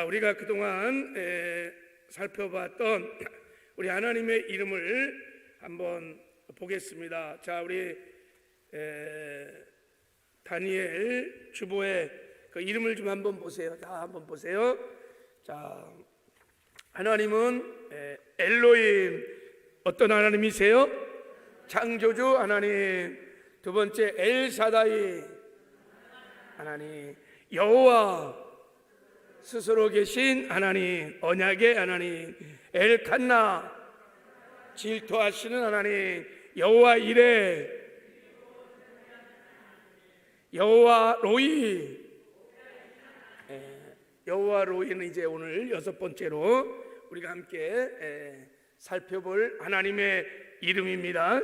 우리가 그동안 살펴봤던 우리 하나님의 이름을 한번 보겠습니다. 자, 우리 다니엘 주보의 그 이름을 좀 한번 보세요. 다 한번 보세요. 자, 하나님은 엘로힘, 어떤 하나님이세요? 창조주 하나님. 두 번째 엘사다이 하나님, 여호와 스스로 계신 하나님, 언약의 하나님, 엘칸나 질투하시는 하나님, 여호와 이레, 여호와 로이. 여호와 로이는 이제 오늘 여섯 번째로 우리가 함께 살펴볼 하나님의 이름입니다.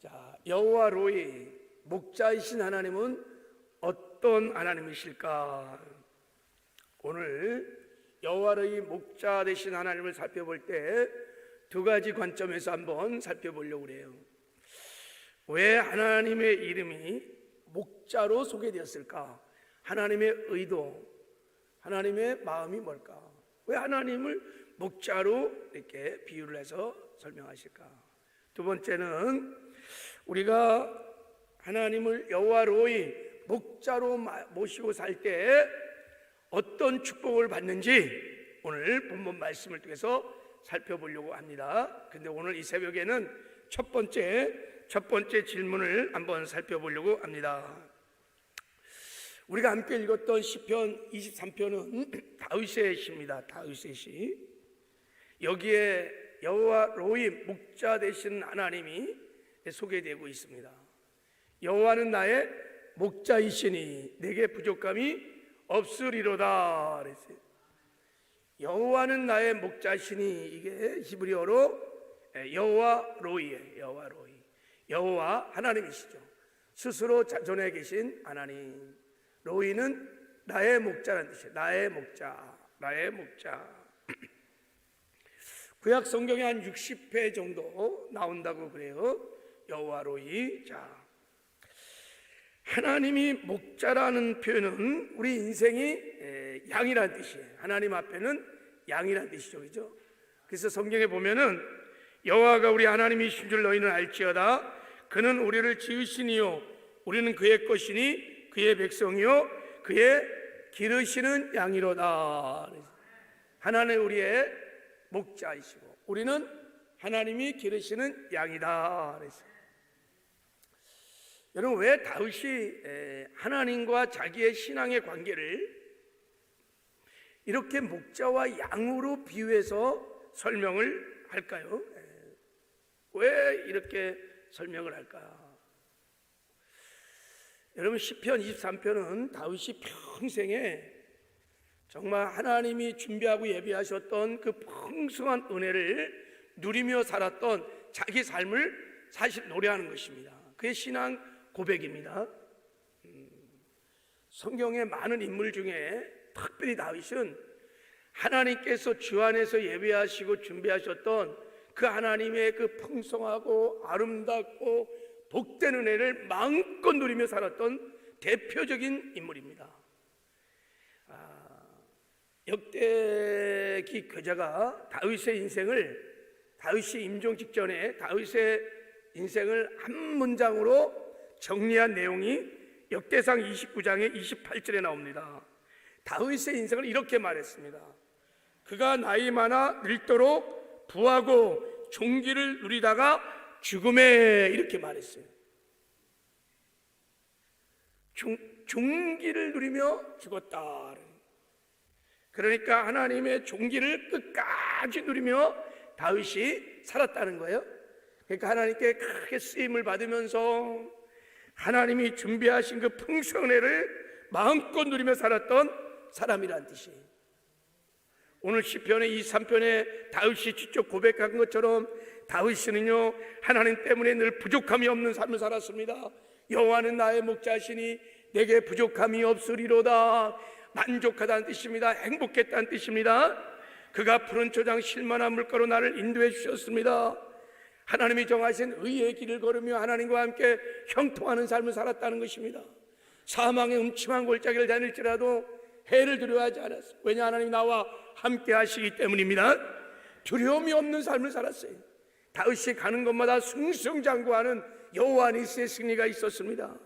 자, 여호와 로이, 목자이신 하나님은 어떤 하나님이실까? 오늘 여호와의 목자 되신 하나님을 살펴볼 때 두 가지 관점에서 한번 살펴보려고 그래요. 왜 하나님의 이름이 목자로 소개되었을까? 하나님의 의도, 하나님의 마음이 뭘까? 왜 하나님을 목자로 이렇게 비유를 해서 설명하실까? 두 번째는 우리가 하나님을 여호와 로이, 목자로 모시고 살 때 어떤 축복을 받는지 오늘 본문 말씀을 통해서 살펴보려고 합니다. 근데 오늘 이 새벽에는 첫 번째 질문을 한번 살펴보려고 합니다. 우리가 함께 읽었던 시편 23편은 다윗의 시입니다. 다윗의 시. 여기에 여호와 로이, 목자 되신 하나님이 소개되고 있습니다. 여호와는 나의 목자이시니 내게 부족함이 없으리로다 그랬어요. 여호와는 나의 목자시니, 이게 히브리어로 여호와 로이예요. 여호와 로이. 여호와 하나님이시죠. 스스로 자존해 계신 하나님. 로이는 나의 목자라는 뜻이에요. 나의 목자, 나의 목자. 구약 성경에 한 60회 정도 나온다고 그래요. 여호와 로이. 자, 하나님이 목자라는 표현은 우리 인생이 양이라는 뜻이에요. 하나님 앞에는 양이라는 뜻이죠, 그죠? 그래서 성경에 보면은 여호와가 우리 하나님이신 줄 너희는 알지어다. 그는 우리를 지으시니요 우리는 그의 것이니 그의 백성이요 그의 기르시는 양이로다. 하나님 우리의 목자이시고 우리는 하나님이 기르시는 양이다. 그래서 여러분, 왜 다윗이 하나님과 자기의 신앙의 관계를 이렇게 목자와 양으로 비유해서 설명을 할까요? 왜 이렇게 설명을 할까? 여러분, 시편 23편은 다윗이 평생에 정말 하나님이 준비하고 예비하셨던 그 풍성한 은혜를 누리며 살았던 자기 삶을 사실 노래하는 것입니다. 그의 신앙 고백입니다. 성경의 많은 인물 중에 특별히 다윗은 하나님께서 주 안에서 예배하시고 준비하셨던 그 하나님의 그 풍성하고 아름답고 복된 은혜를 마음껏 누리며 살았던 대표적인 인물입니다. 역대기 교자가 다윗이 임종 직전에 다윗의 인생을 한 문장으로 정리한 내용이 역대상 29장의 28절에 나옵니다. 다윗의 인생을 이렇게 말했습니다. 그가 나이 많아 늙도록 부하고 종기를 누리다가 죽음에, 이렇게 말했어요. 종기를 누리며 죽었다. 그러니까 하나님의 종기를 끝까지 누리며 다윗이 살았다는 거예요. 그러니까 하나님께 크게 쓰임을 받으면서 하나님이 준비하신 그 풍성한 은혜를 마음껏 누리며 살았던 사람이란 뜻이에요. 오늘 시편의 23편에 다윗이 직접 고백한 것처럼 다윗은요 하나님 때문에 늘 부족함이 없는 삶을 살았습니다. 여호와는 나의 목자시니 내게 부족함이 없으리로다. 만족하다는 뜻입니다. 행복했다는 뜻입니다. 그가 푸른 초장 쉴만한 물가로 나를 인도해 주셨습니다. 하나님이 정하신 의의 길을 걸으며 하나님과 함께 형통하는 삶을 살았다는 것입니다. 사망의 음침한 골짜기를 다닐지라도 해를 두려워하지 않았어요. 왜냐? 하나님이 나와 함께 하시기 때문입니다. 두려움이 없는 삶을 살았어요. 다윗이 가는 곳마다 승승장구하는 여호와 니스의 승리가 있었습니다.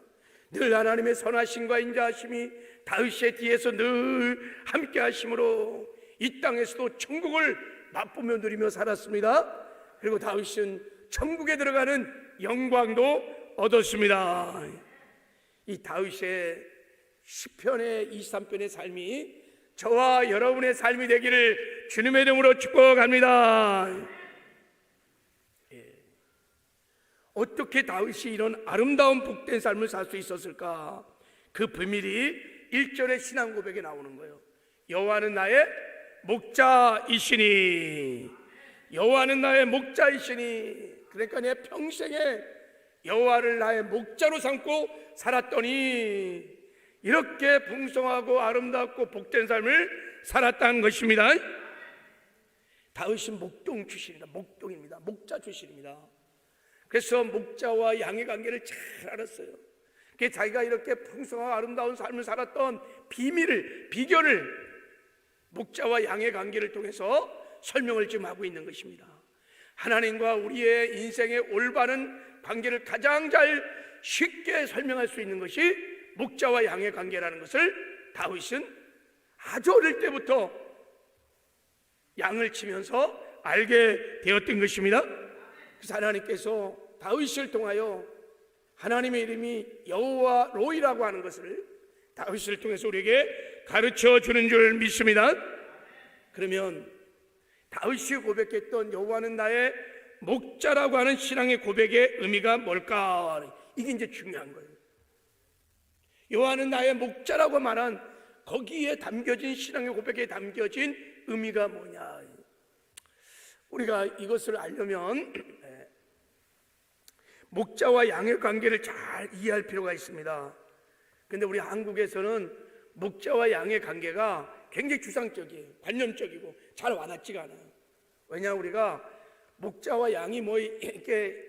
늘 하나님의 선하심과 인자하심이 다윗의 뒤에서 늘 함께 하심으로 이 땅에서도 천국을 맛보며 누리며 살았습니다. 그리고 다윗은 천국에 들어가는 영광도 얻었습니다. 이 다윗의 시편의 23편의 삶이 저와 여러분의 삶이 되기를 주님의 이름으로 축복합니다. 어떻게 다윗이 이런 아름다운 복된 삶을 살 수 있었을까? 그 비밀이 1절의 신앙 고백에 나오는 거예요. 여호와는 나의 목자이시니, 여호와는 나의 목자이시니. 그러니까 내 평생에 여호와를 나의 목자로 삼고 살았더니 이렇게 풍성하고 아름답고 복된 삶을 살았다는 것입니다. 다윗은 목동 출신입니다. 목동입니다. 목자 출신입니다. 그래서 목자와 양의 관계를 잘 알았어요. 자기가 이렇게 풍성하고 아름다운 삶을 살았던 비결을 목자와 양의 관계를 통해서 설명을 지금 하고 있는 것입니다. 하나님과 우리의 인생의 올바른 관계를 가장 잘 쉽게 설명할 수 있는 것이 목자와 양의 관계라는 것을 다윗은 아주 어릴 때부터 양을 치면서 알게 되었던 것입니다. 그래서 하나님께서 다윗을 통하여 하나님의 이름이 여호와 로이라고 하는 것을 다윗을 통해서 우리에게 가르쳐 주는 줄 믿습니다. 그러면 다윗이 고백했던 여호와는 나의 목자라고 하는 신앙의 고백의 의미가 뭘까? 이게 이제 중요한 거예요. 여호와는 나의 목자라고 말한 거기에 담겨진 신앙의 고백에 담겨진 의미가 뭐냐? 우리가 이것을 알려면 목자와 양의 관계를 잘 이해할 필요가 있습니다. 그런데 우리 한국에서는 목자와 양의 관계가 굉장히 추상적이에요. 관념적이고 잘 와닿지가 않아요. 왜냐? 우리가 목자와 양이 이렇게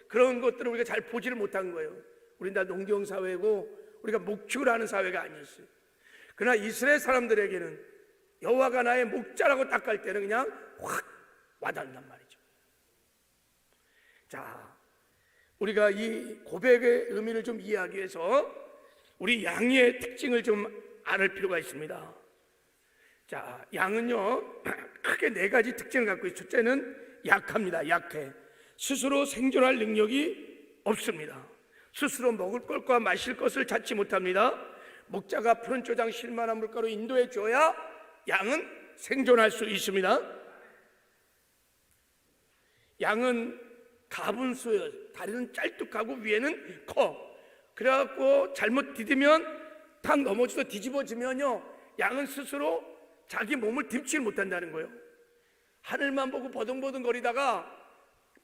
그런 것들을 우리가 잘 보지를 못한 거예요. 우리는 다 농경 사회고 우리가 목축을 하는 사회가 아니었어요. 그러나 이스라엘 사람들에게는 여호와가 나의 목자라고 딱 갈 때는 그냥 확 와닿는단 말이죠. 자, 우리가 이 고백의 의미를 좀 이해하기 위해서 우리 양의 특징을 좀 알을 필요가 있습니다. 자, 양은요 크게 4가지 특징을 갖고 있어요. 첫째는 약합니다. 약해. 스스로 생존할 능력이 없습니다. 스스로 먹을 것과 마실 것을 찾지 못합니다. 목자가 푸른 초장 실만한 물가로 인도해 줘야 양은 생존할 수 있습니다. 양은 가분수예요. 다리는 짤뚝하고 위에는 커. 그래갖고 잘못 디디면 탁 넘어져서 뒤집어지면요 양은 스스로 자기 몸을 딛지를 못한다는 거예요. 하늘만 보고 버둥버둥 거리다가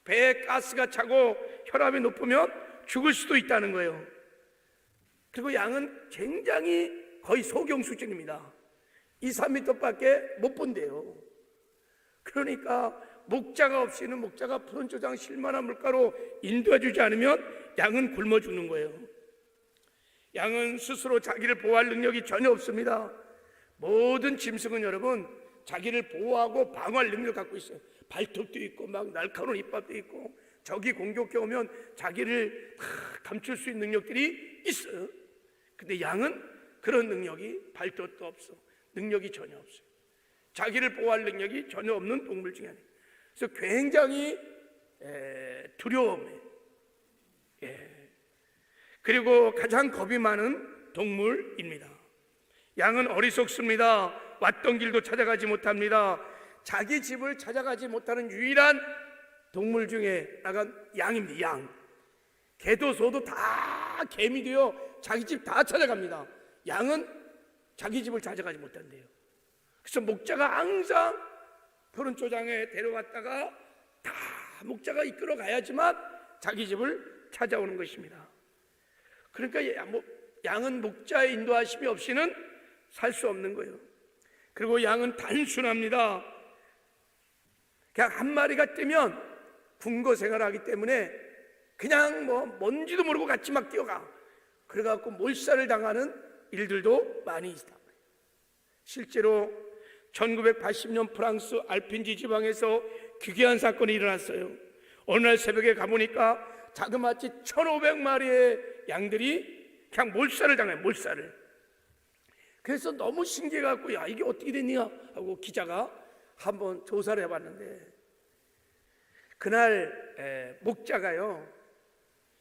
배에 가스가 차고 혈압이 높으면 죽을 수도 있다는 거예요. 그리고 양은 굉장히 거의 소경 수준입니다. 2, 3m밖에 못 본대요. 그러니까 목자가 없이는 목자가 푸른 초장 실만한 물가로 인도해 주지 않으면 양은 굶어 죽는 거예요. 양은 스스로 자기를 보호할 능력이 전혀 없습니다. 모든 짐승은 여러분 자기를 보호하고 방어할 능력을 갖고 있어요. 발톱도 있고 막 날카로운 이빨도 있고 적이 공격해 오면 자기를 감출 수 있는 능력들이 있어요. 근데 양은 그런 능력이 발톱도 없어. 능력이 전혀 없어요. 자기를 보호할 능력이 전혀 없는 동물 중에 하나예요. 그래서 굉장히 두려움에 그리고 가장 겁이 많은 동물입니다. 양은 어리석습니다. 왔던 길도 찾아가지 못합니다. 자기 집을 찾아가지 못하는 유일한 동물 중에 하나가 양입니다. 양. 개도 소도 다 개미 되어 자기 집 다 찾아갑니다. 양은 자기 집을 찾아가지 못한대요. 그래서 목자가 항상 푸른 초장에 데려갔다가 다 목자가 이끌어 가야지만 자기 집을 찾아오는 것입니다. 그러니까 양은 목자의 인도하심이 없이는 살 수 없는 거예요. 그리고 양은 단순합니다. 그냥 한 마리가 뜨면 군거 생활하기 때문에 그냥 뭔지도 모르고 같이 막 뛰어가. 그래갖고 몰살을 당하는 일들도 많이 있다. 실제로 1980년 프랑스 알핀지 지방에서 기괴한 사건이 일어났어요. 어느 날 새벽에 가보니까 자그마치 1,500마리의 양들이 그냥 몰살을 당해요. 몰살을. 그래서 너무 신기해갖고 야 이게 어떻게 됐냐 하고 기자가 한번 조사를 해봤는데, 그날 목자가요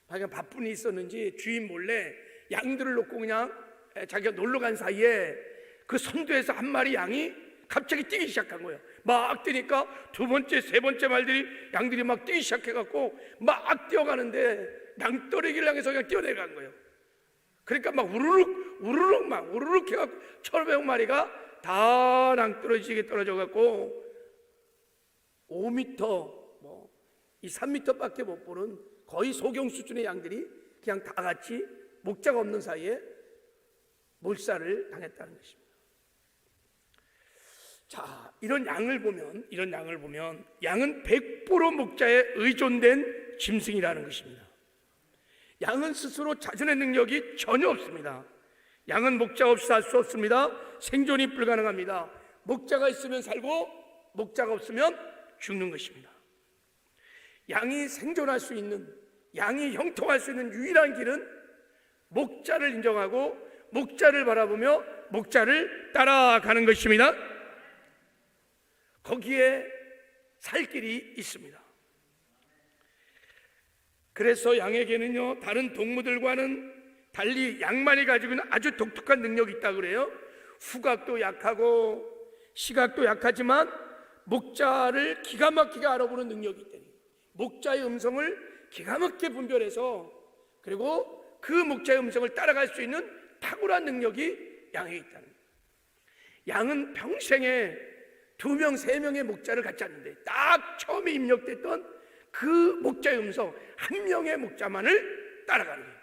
자기가 바쁜 일이 있었는지 주인 몰래 양들을 놓고 그냥 자기가 놀러 간 사이에 그 선두에서 한 마리 양이 갑자기 뛰기 시작한 거예요. 막 뛰니까 두 번째, 세 번째 말들이 양들이 막 뛰기 시작해갖고 막 뛰어가는데 낭떠러기를 향해서 그냥 뛰어내려간 거예요. 그러니까 막 우르륵 해갖고 1,500마리가 다 낭떠러지게 떨어져갖고 5m 이 3m밖에 못 보는 거의 소경 수준의 양들이 그냥 다 같이 목자가 없는 사이에 몰살을 당했다는 것입니다. 자, 이런 양을 보면 양은 100% 목자에 의존된 짐승이라는 것입니다. 양은 스스로 자존의 능력이 전혀 없습니다. 양은 목자 없이 살 수 없습니다. 생존이 불가능합니다. 목자가 있으면 살고 목자가 없으면 죽는 것입니다. 양이 생존할 수 있는, 양이 형통할 수 있는 유일한 길은 목자를 인정하고 목자를 바라보며 목자를 따라가는 것입니다. 거기에 살 길이 있습니다. 그래서 양에게는요 다른 동물들과는 달리 양만이 가지고 있는 아주 독특한 능력이 있다고 그래요. 후각도 약하고 시각도 약하지만 목자를 기가 막히게 알아보는 능력이 있다. 목자의 음성을 기가 막히게 분별해서 그리고 그 목자의 음성을 따라갈 수 있는 탁월한 능력이 양에 있다는 거예요. 양은 평생에 2명, 3명의 목자를 갖지 않는데 딱 처음에 입력됐던 그 목자의 음성 한 명의 목자만을 따라가는 거예요.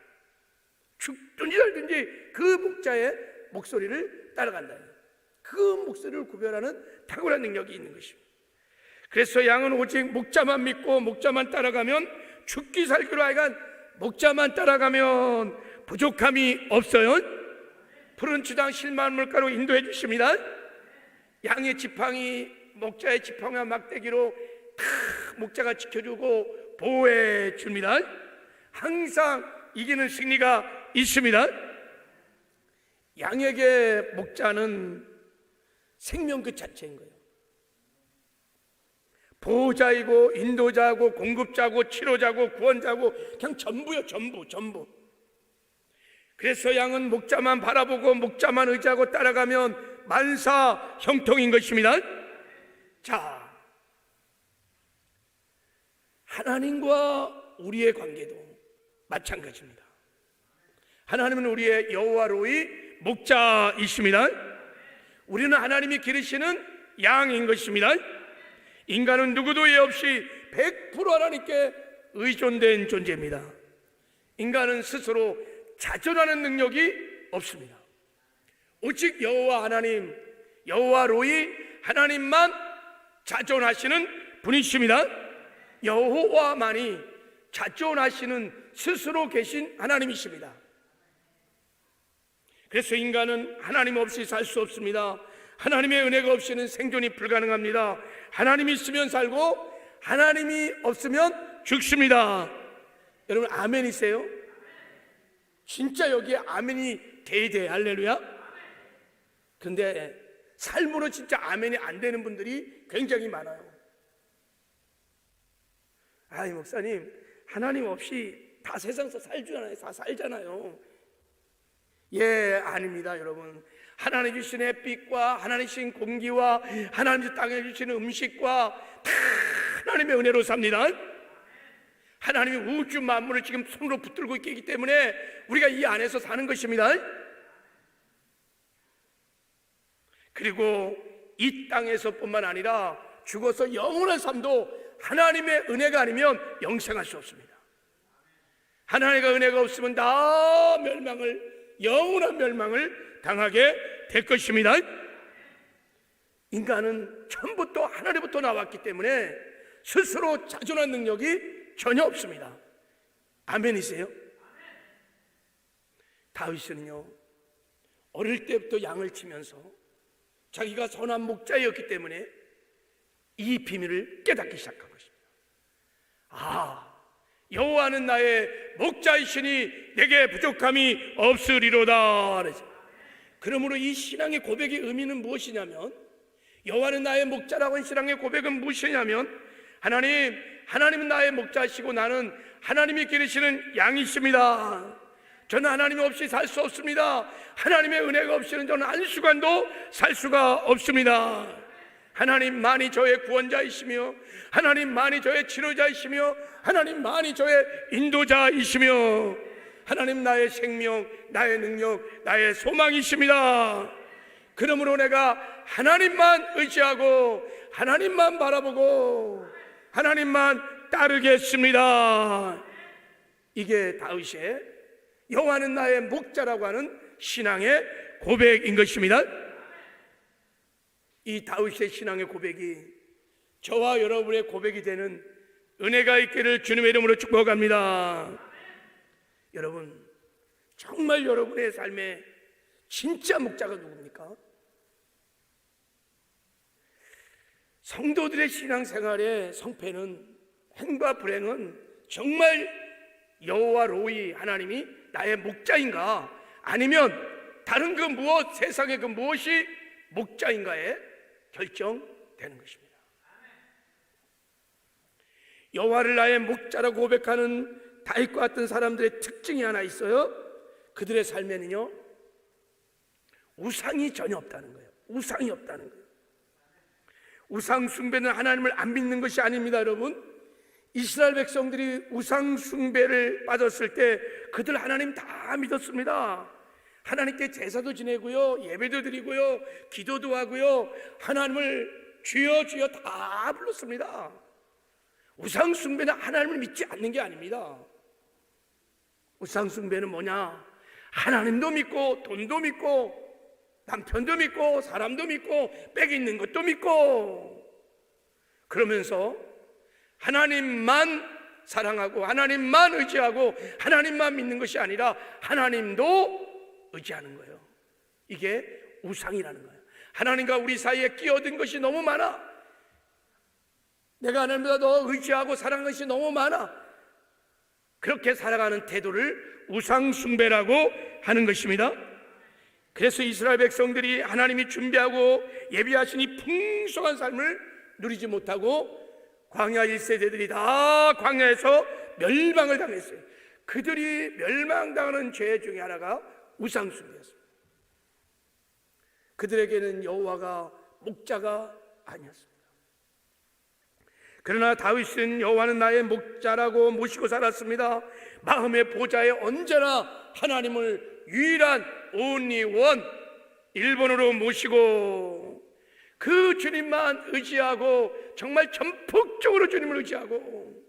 죽든지 살든지 그 목자의 목소리를 따라간다. 그 목소리를 구별하는 탁월한 능력이 있는 것입니다. 그래서 양은 오직 목자만 믿고 목자만 따라가면 죽기 살기로 하여간 목자만 따라가면 부족함이 없어요. 푸른 주당 실만 물가로 인도해 주십니다. 양의 지팡이, 목자의 지팡이와 막대기로 다 목자가 지켜주고 보호해 줍니다. 항상 이기는 승리가 있습니다. 양에게 목자는 생명 그 자체인 거예요. 보호자이고 인도자고 공급자고 치료자고 구원자고 그냥 전부요. 전부. 그래서 양은 목자만 바라보고 목자만 의지하고 따라가면 만사 형통인 것입니다. 자, 하나님과 우리의 관계도 마찬가지입니다. 하나님은 우리의 여호와 로이 목자이십니다. 우리는 하나님이 기르시는 양인 것입니다. 인간은 누구도 예 없이 100% 하나님께 의존된 존재입니다. 인간은 스스로 자존하는 능력이 없습니다. 오직 여호와 하나님, 여호와 로이 하나님만 자존하시는 분이십니다. 여호와만이 자존하시는 스스로 계신 하나님이십니다. 그래서 인간은 하나님 없이 살 수 없습니다. 하나님의 은혜가 없이는 생존이 불가능합니다. 하나님이 있으면 살고 하나님이 없으면 죽습니다. 여러분 아멘이세요? 진짜 여기에 아멘이 돼야 할렐루야. 그런데 삶으로 진짜 아멘이 안 되는 분들이 굉장히 많아요. 아이 목사님 하나님 없이 다 세상에서 살잖아요. 다 살잖아요. 예, 아닙니다 여러분. 하나님 주신 햇빛과 하나님 주신 공기와 하나님 땅에 주시는 음식과 다 하나님의 은혜로 삽니다. 하나님이 우주 만물을 지금 손으로 붙들고 있기 때문에 우리가 이 안에서 사는 것입니다. 그리고 이 땅에서뿐만 아니라 죽어서 영원한 삶도 하나님의 은혜가 아니면 영생할 수 없습니다. 하나님의 은혜가 없으면 다 영원한 멸망을 당하게 될 것입니다. 인간은 처음부터 하나님부터 나왔기 때문에 스스로 자존한 능력이 전혀 없습니다. 아멘이세요? 다윗은요 어릴 때부터 양을 치면서 자기가 선한 목자였기 때문에 이 비밀을 깨닫기 시작한 것입니다. 아, 여호와는 나의 목자이시니 내게 부족함이 없으리로다. 그러므로 이 신앙의 고백의 의미는 무엇이냐면, 여호와는 나의 목자라고 하는 신앙의 고백은 무엇이냐면, 하나님은 나의 목자시고 나는 하나님이 기르시는 양이십니다. 저는 하나님 없이 살 수 없습니다. 하나님의 은혜가 없이는 저는 한순간도 살 수가 없습니다. 하나님만이 저의 구원자이시며, 하나님만이 저의 치료자이시며, 하나님만이 저의 인도자이시며, 하나님 나의 생명, 나의 능력, 나의 소망이십니다. 그러므로 내가 하나님만 의지하고 하나님만 바라보고 하나님만 따르겠습니다. 이게 다윗의 여호와는 나의 목자라고 하는 신앙의 고백인 것입니다. 이 다윗의 신앙의 고백이 저와 여러분의 고백이 되는 은혜가 있기를 주님의 이름으로 축복합니다. 여러분, 정말 여러분의 삶에 진짜 목자가 누굽니까? 성도들의 신앙생활의 성패는, 행과 불행은 정말 여호와 로이 하나님이 나의 목자인가, 아니면 다른 그 무엇, 세상의 그 무엇이 목자인가에 결정되는 것입니다. 여호와를 나의 목자라고 고백하는 다윗과 같은 사람들의 특징이 하나 있어요. 그들의 삶에는요, 우상이 전혀 없다는 거예요. 우상이 없다는 거예요. 우상 숭배는 하나님을 안 믿는 것이 아닙니다. 여러분, 이스라엘 백성들이 우상 숭배를 빠졌을 때 그들 하나님 다 믿었습니다. 하나님께 제사도 지내고요, 예배도 드리고요, 기도도 하고요, 하나님을 주여 주여 다 불렀습니다. 우상 숭배는 하나님을 믿지 않는 게 아닙니다. 우상 숭배는 뭐냐? 하나님도 믿고 돈도 믿고 남편도 믿고 사람도 믿고 빽 있는 것도 믿고, 그러면서 하나님만 사랑하고 하나님만 의지하고 하나님만 믿는 것이 아니라 하나님도 의지하는 거예요. 이게 우상이라는 거예요. 하나님과 우리 사이에 끼어든 것이 너무 많아. 내가 하나님보다 더 의지하고 사랑하는 것이 너무 많아. 그렇게 살아가는 태도를 우상 숭배라고 하는 것입니다. 그래서 이스라엘 백성들이 하나님이 준비하고 예비하신 이 풍성한 삶을 누리지 못하고 광야 1세대들이 다 광야에서 멸망을 당했어요. 그들이 멸망당하는 죄 중에 하나가 우상 숭배였습니다. 그들에게는 여호와가 목자가 아니었습니다. 그러나 다윗은 여호와는 나의 목자라고 모시고 살았습니다. 마음의 보좌에 언제나 하나님을 유일한 only one, 일본어로 모시고 그 주님만 의지하고 정말 전폭적으로 주님을 의지하고,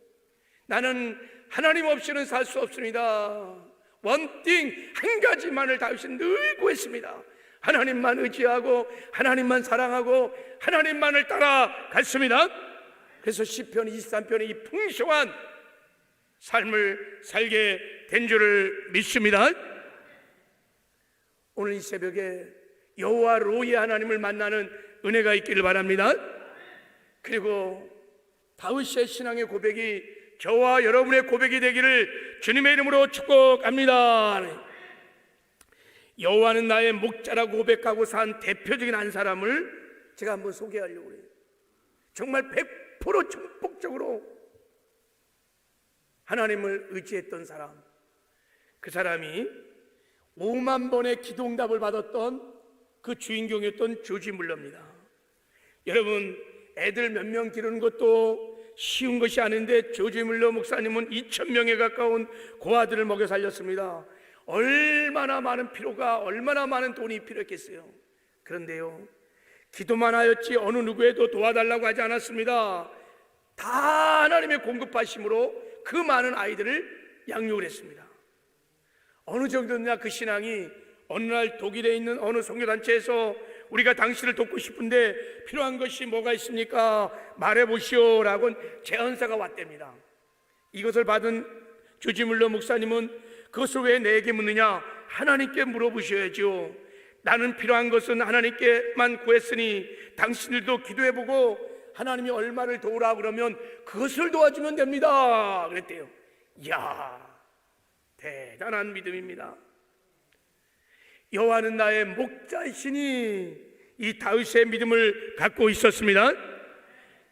나는 하나님 없이는 살 수 없습니다. one thing, 한 가지만을 다윗은 늘 구했습니다. 하나님만 의지하고 하나님만 사랑하고 하나님만을 따라갔습니다. 그래서 시편 23편의 이 풍성한 삶을 살게 된 줄을 믿습니다. 오늘 이 새벽에 여호와 로이 하나님을 만나는 은혜가 있기를 바랍니다. 그리고 다윗의 신앙의 고백이 저와 여러분의 고백이 되기를 주님의 이름으로 축복합니다. 여호와는 나의 목자라고 고백하고 산 대표적인 한 사람을 제가 한번 소개하려고 해요. 정말 100% 전폭적으로 하나님을 의지했던 사람, 그 사람이 5만 번의 기도응답을 받았던 그 주인공이었던 조지 물러입니다. 여러분, 애들 몇 명 기르는 것도 쉬운 것이 아닌데 조지 물러 목사님은 2,000명에 가까운 고아들을 먹여 살렸습니다. 얼마나 많은 피로가, 얼마나 많은 돈이 필요했겠어요. 그런데요, 기도만 하였지 어느 누구에도 도와달라고 하지 않았습니다. 다 하나님의 공급하심으로 그 많은 아이들을 양육을 했습니다. 어느 정도냐 그 신앙이, 어느 날 독일에 있는 어느 선교단체에서 우리가 당신을 돕고 싶은데 필요한 것이 뭐가 있습니까? 말해보시오 라고 제언사가 왔답니다. 이것을 받은 조지 물러 목사님은 그것을 왜 내게 묻느냐? 하나님께 물어보셔야죠. 나는 필요한 것은 하나님께만 구했으니 당신들도 기도해보고 하나님이 얼마를 도우라 그러면 그것을 도와주면 됩니다 그랬대요. 이야, 대단한 믿음입니다. 여호와는 나의 목자이시니, 이 다윗의 믿음을 갖고 있었습니다.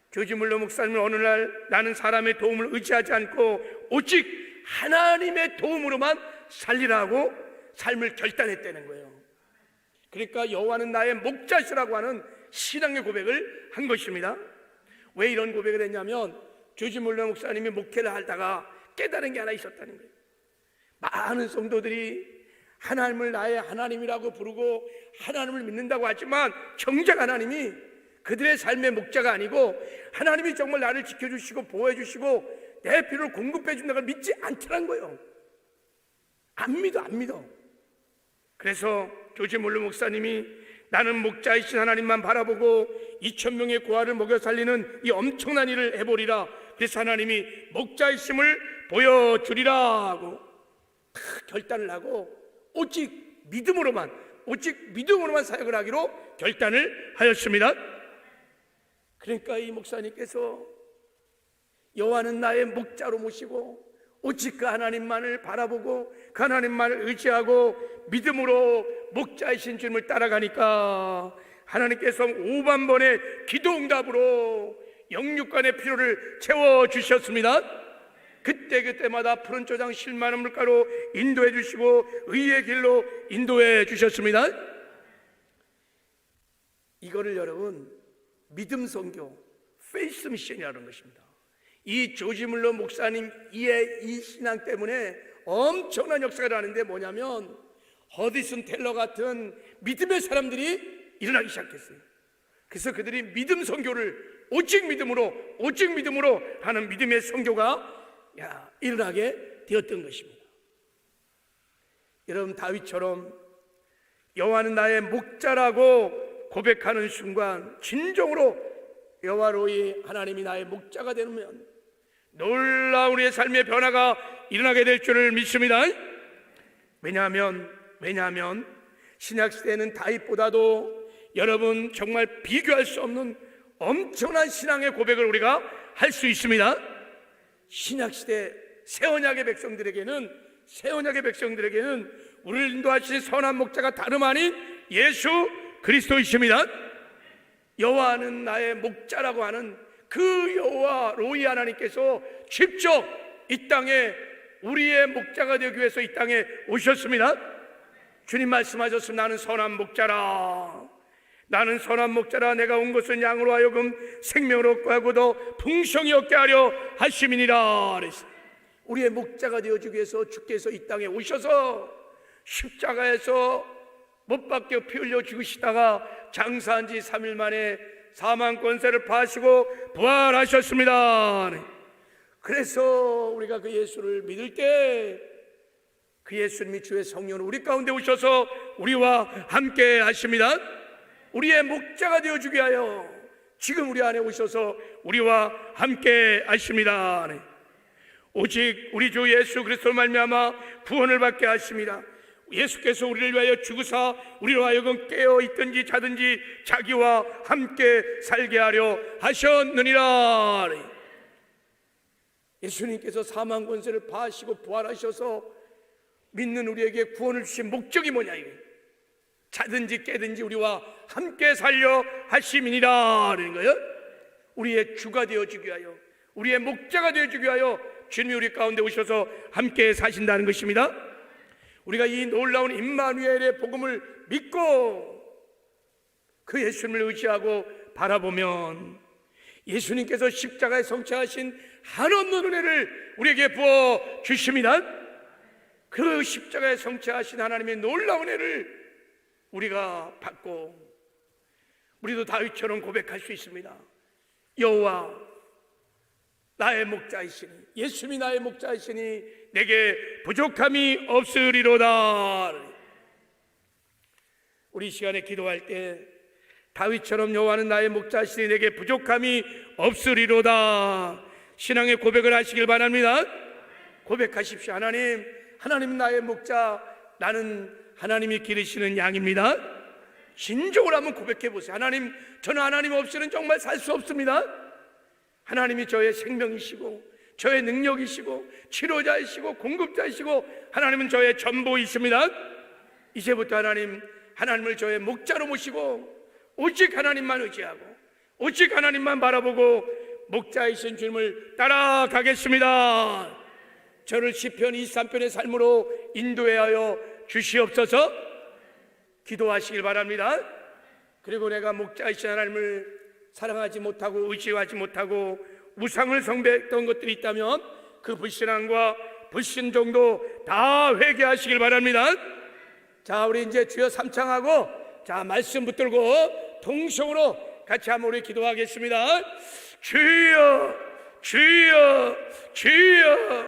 조지 물러 목사님은 어느 날 나는 사람의 도움을 의지하지 않고 오직 하나님의 도움으로만 살리라고 삶을 결단했다는 거예요. 그러니까 여호와는 나의 목자시라고 하는 신앙의 고백을 한 것입니다. 왜 이런 고백을 했냐면 조지 물러 목사님이 목회를 하다가 깨달은 게 하나 있었다는 거예요. 많은 성도들이 하나님을 나의 하나님이라고 부르고 하나님을 믿는다고 하지만 정작 하나님이 그들의 삶의 목자가 아니고 하나님이 정말 나를 지켜주시고 보호해주시고 내 필요를 공급해준다는 걸 믿지 않더란 거예요. 안 믿어. 그래서 조지 몰르 목사님이 나는 목자이신 하나님만 바라보고 2,000명의 고아를 먹여 살리는 이 엄청난 일을 해보리라. 그래서 하나님이 목자이심을 보여주리라 고 결단을 하고 오직 믿음으로만 사역을 하기로 결단을 하였습니다. 그러니까 이 목사님께서 여호와는 나의 목자로 모시고 오직 그 하나님만을 바라보고 그 하나님만을 의지하고 믿음으로 목자이신 주님을 따라가니까 하나님께서 5만 번의 기도응답으로 영육간의 필요를 채워주셨습니다. 그때마다 푸른 초장 실만한 물가로 인도해 주시고 의의 길로 인도해 주셨습니다. 이거를 여러분 믿음 선교, 페이스 미션이라는 것입니다. 이 조지 물러 목사님 이 신앙 때문에 엄청난 역사가 일어나는데 뭐냐면 허디슨 텔러 같은 믿음의 사람들이 일어나기 시작했어요. 그래서 그들이 믿음 선교를 오직 믿음으로 하는 믿음의 선교가 일어나게 되었던 것입니다. 여러분 다윗처럼 여호와는 나의 목자라고 고백하는 순간 진정으로 여호와로이 하나님이 나의 목자가 되면 놀라운 우리의 삶의 변화가 일어나게 될 줄을 믿습니다. 왜냐하면 신약시대에는 다윗보다도 여러분 정말 비교할 수 없는 엄청난 신앙의 고백을 우리가 할 수 있습니다. 신약시대 새언약의 백성들에게는 우리를 인도하신 선한 목자가 다름 아닌 예수 그리스도이십니다. 여호와는 나의 목자라고 하는 그 여호와 로이 하나님께서 직접 이 땅에 우리의 목자가 되기 위해서 이 땅에 오셨습니다. 주님 말씀하셨습니다. 나는 선한 목자라 내가 온 것은 양으로 하여금 생명을 얻고 하고 더 풍성히 얻게 하려 하심이니라. 우리의 목자가 되어주기 위해서 주께서 이 땅에 오셔서 십자가에서 못 박혀 피 흘려 죽으시다가 장사한 지 3일 만에 사망 권세를 파시고 부활하셨습니다. 그래서 우리가 그 예수를 믿을 때 그 예수님이 주의 성령으로 우리 가운데 오셔서 우리와 함께 하십니다. 우리의 목자가 되어주기 위하여 지금 우리 안에 오셔서 우리와 함께 하십니다. 오직 우리 주 예수 그리스도 말미암아 구원을 받게 하십니다. 예수께서 우리를 위하여 죽으사 우리로 하여금 깨어있든지 자든지 자기와 함께 살게 하려 하셨느니라. 예수님께서 사망 권세를 파하시고 부활하셔서 믿는 우리에게 구원을 주신 목적이 뭐냐, 이게 자든지 깨든지 우리와 함께 살려 하심이니라 라는 거예요. 우리의 주가 되어주기 위하여, 우리의 목자가 되어주기 위하여 주님이 우리 가운데 오셔서 함께 사신다는 것입니다. 우리가 이 놀라운 임마누엘의 복음을 믿고 그 예수님을 의지하고 바라보면 예수님께서 십자가에 성취하신 한없는 은혜를 우리에게 부어 주십니다. 그 십자가에 성취하신 하나님의 놀라운 은혜를 우리가 받고 우리도 다윗처럼 고백할 수 있습니다. 여호와 나의 목자이시니, 예수님이 나의 목자이시니 내게 부족함이 없으리로다. 우리 시간에 기도할 때 다윗처럼 여호와는 나의 목자이시니 내게 부족함이 없으리로다 신앙의 고백을 하시길 바랍니다. 고백하십시오. 하나님 나의 목자, 나는 하나님이 기르시는 양입니다. 진정으로 한번 고백해 보세요. 하나님, 저는 하나님 없이는 정말 살 수 없습니다. 하나님이 저의 생명이시고 저의 능력이시고 치료자이시고 공급자이시고 하나님은 저의 전부이십니다. 이제부터 하나님을 저의 목자로 모시고 오직 하나님만 의지하고 오직 하나님만 바라보고 목자이신 주님을 따라가겠습니다. 저를 시편 23편의 삶으로 인도하여 주시옵소서. 기도하시길 바랍니다. 그리고 내가 목자이신 하나님을 사랑하지 못하고 의지하지 못하고 우상을 숭배했던 것들이 있다면 그 불신앙과 불신정도 다 회개하시길 바랍니다. 자, 우리 이제 주여 삼창하고 자 말씀 붙들고 통성으로 같이 한번 우리 기도하겠습니다. 주여 주여 주여.